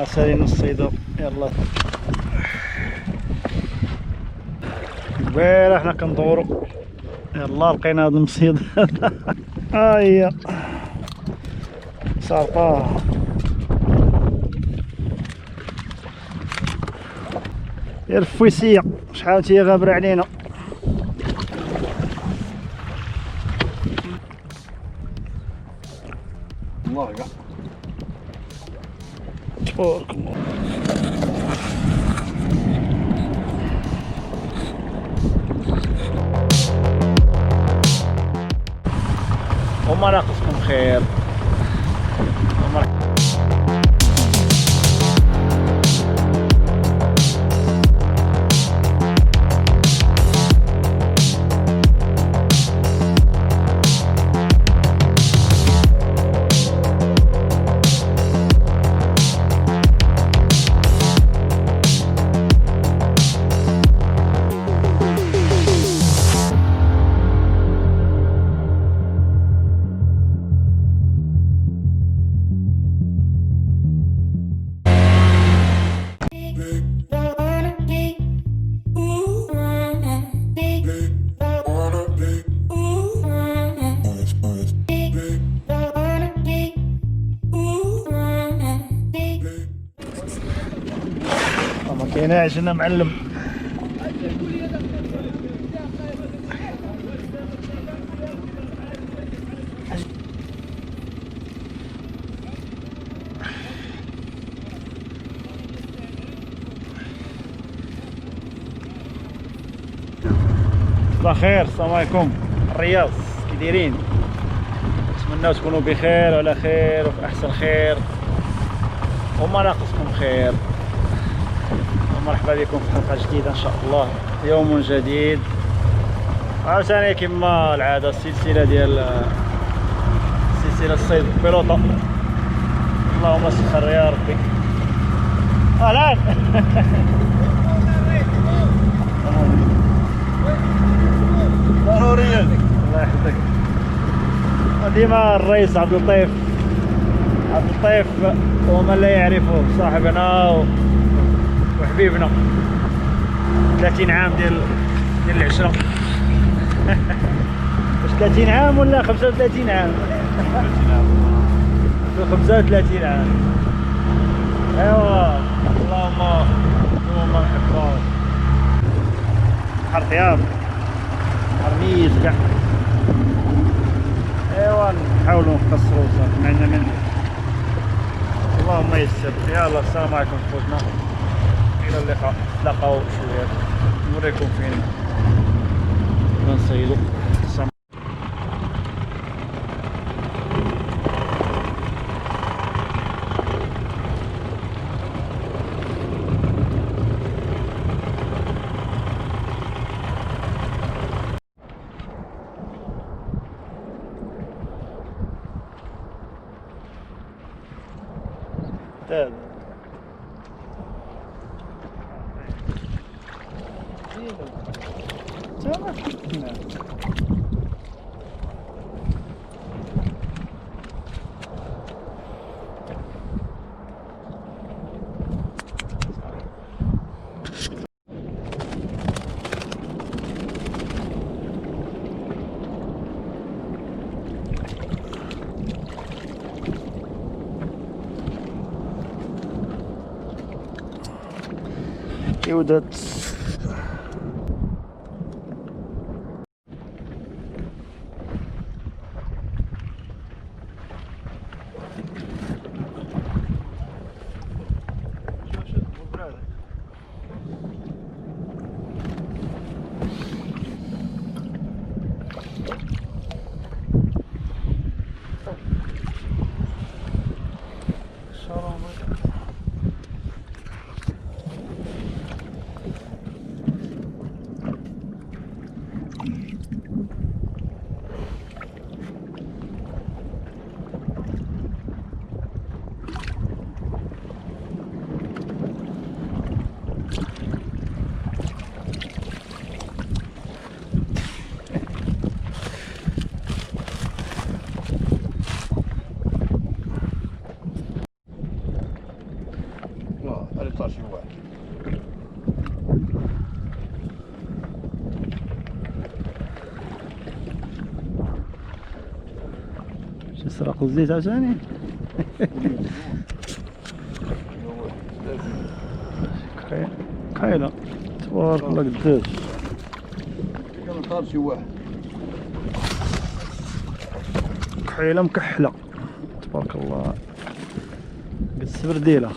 سالين الصيد. يلا قبيله حنا كندورو. يلا لقينا هاد المصيد. ها هي صافا. يا الفويسيه شحال تي غابره علينا. الله يقع. تبارك الله. وما ناقصكم خير. ما كايناش هنا معلم. صباح الخير، السلام عليكم الرياض، كي دايرين؟ نتمنى تكونوا بخير وعلى خير وفي احسن خير وما ناقصكم خير. مرحبا بكم في حلقه جديده ان شاء الله، يوم جديد. عاوتاني كما العاده السلسله ديال سلسله الصيد بالبيلوطة. اللهم سخر يا ربي. اهلا. ضروريا الله يحفظك. ديما الرئيس عبد اللطيف ومن لا يعرفه صاحبنا وحبيبنا. 30 عام ديال العشرة. واش 30 عام ولا 35 عام؟ 35 عام. ايوا اللهم نحبو. بحر طياب، بحر ميت كاع. ايوا نحاولوا نقصروا صافي، ما عندنا ما ندير. اللهم يسر. يلا السلام عليكم خوتنا، الى اللقاء. نتلاقاو شويه نوريكم فين غنصيدو. جودة اختار شي واحد. شي سرق الزيت عشاني. كاينه تبارك الله قداش. اختار شي واحد. كحيله مكحله تبارك الله قد السبرديله.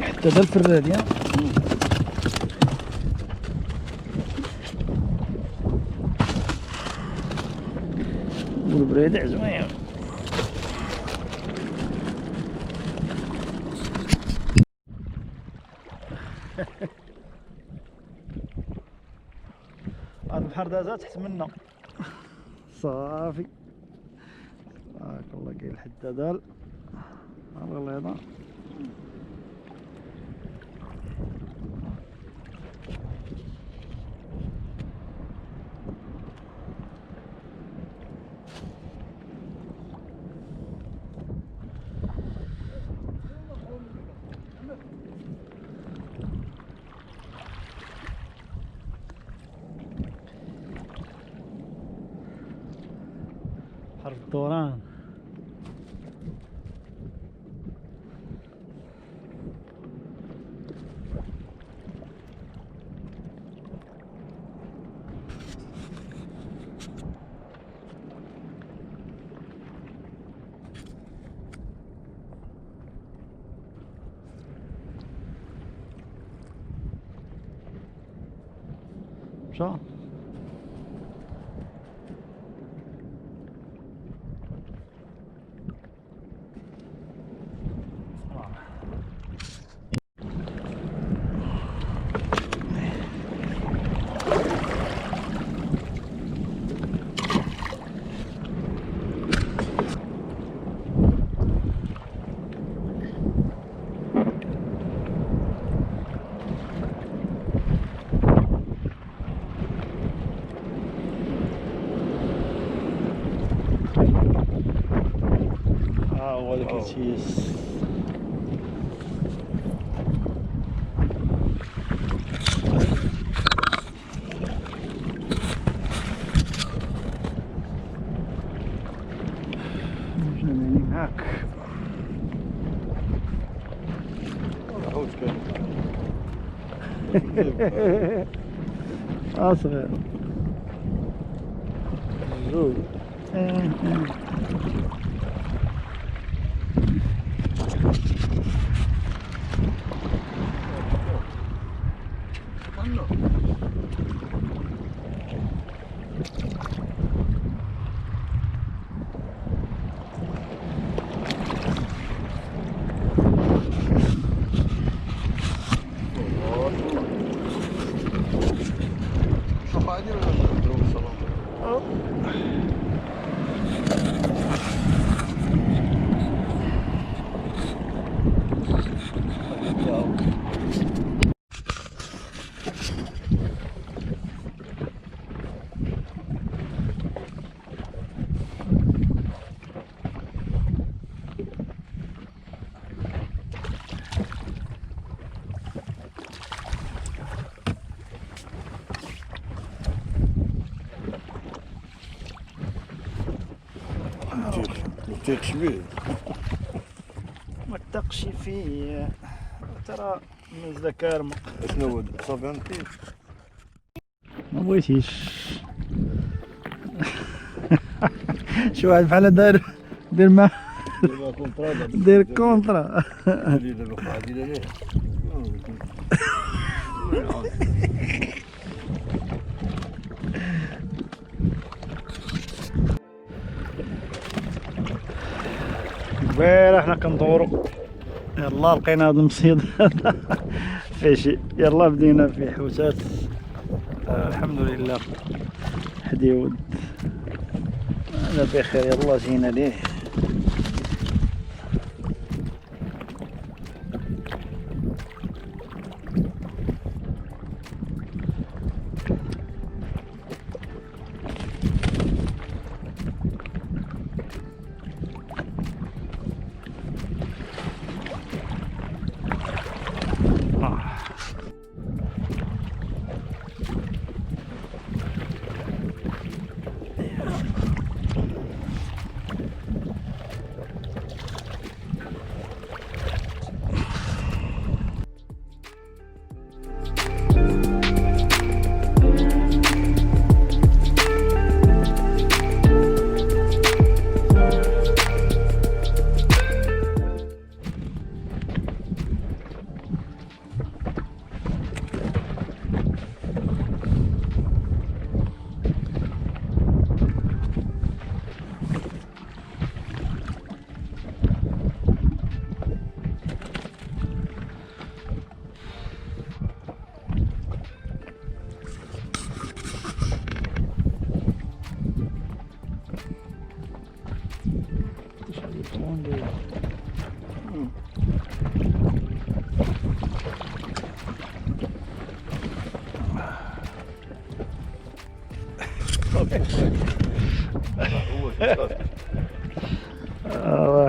حتى ذا الفرادية والبريدع زوين. هاد البحر دازا تحت منا صافي تبارك الله. كاين الحدة دال الغليظة. حرف الدوران. مشى هو ذاك التيس. جميل هاك اصغر زوج. تيقش بيه ما تقش فيه ترى نزله كارمه. شنو هو صافي نطيب ما بغيتيش. شي واحد بحال داير ما داير كونطرا. البارح حنا كندورو يلا لقينا هذا المصيد فيه شي. يلا بدينا فيه حوتات الحمد لله حديود انا بخير، يلا جينا ليه.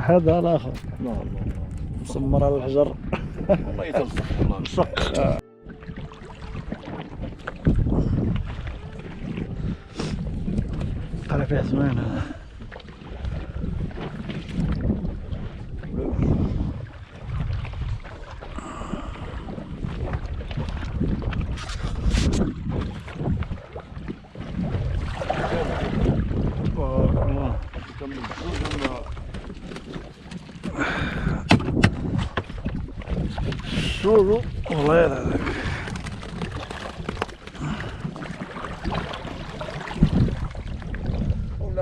هذا الاخر الله مسمر على الحجر الله يتلصق والله مسق. طلع فيها زوينة. شوفوا والله يا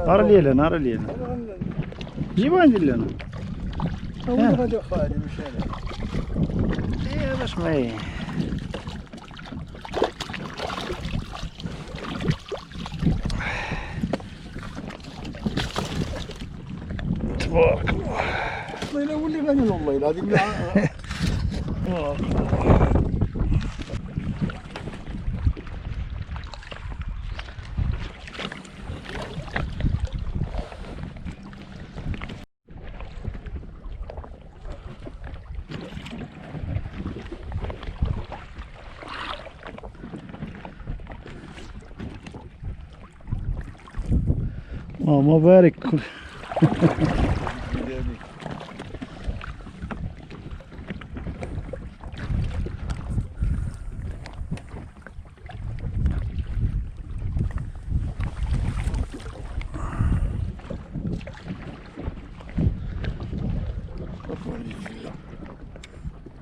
نهار الليلة نهار الليلة جيبوا عندي لنا هو غادي خالي مش انا ايه باش ما هي تبارك الله. والله لا ولي غني والله العظيم ماما بارك.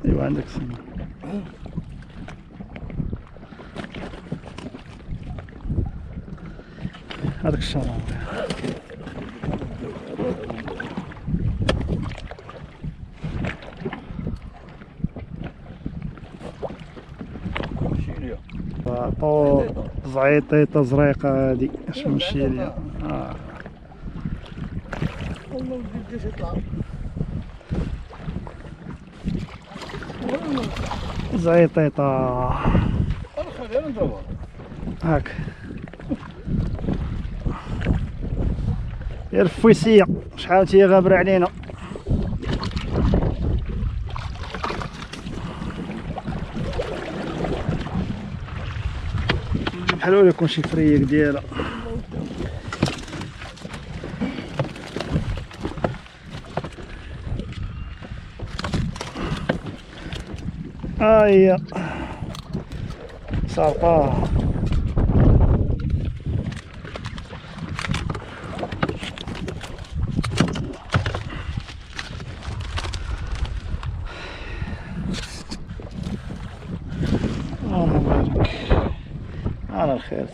ايوه عندك سمك. هذاك الشرغو طو زعيطيطة زريقة هادي اش نمشي ليها. والله ودي يطلع زعيطيطة خلينا ندور هاك يا الفويسية شحال تي غابرة علينا. بحال يكون شي فريق ديالها. هي سارطة اللهم بارك على الخير.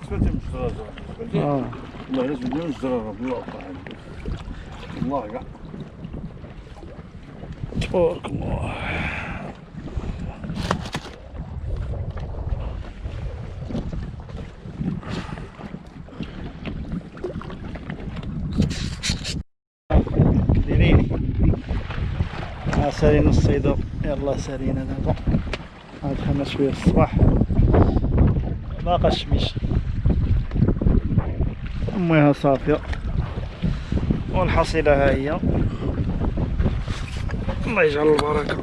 تفاتي مش درجة. والله لازم بدنا مش درجة بالبيلوطة عندي. والله كاع. تبارك الله. كديرين سالين الصيد. يلا سالينا دابا دخلنا شويه الصباح ما قشمش المياه صافيه والحصيله ها هي. الله يجعل البركه.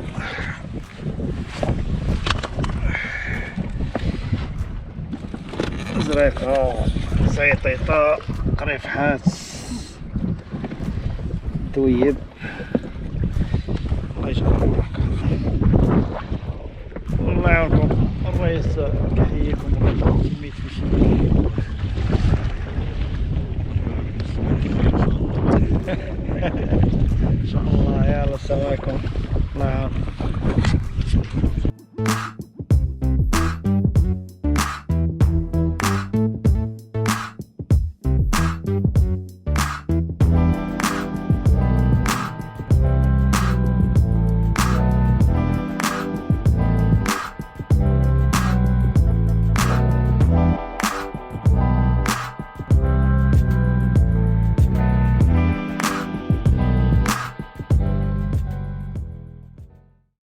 زريقة، زيطيطة، قريفحات، الذيب. الله يجعل البركة. الله يعاونكم. الرئيس كيحييكم كميت في شي. ان شاء الله. يلا السلام عليكم. الله يعاونكم.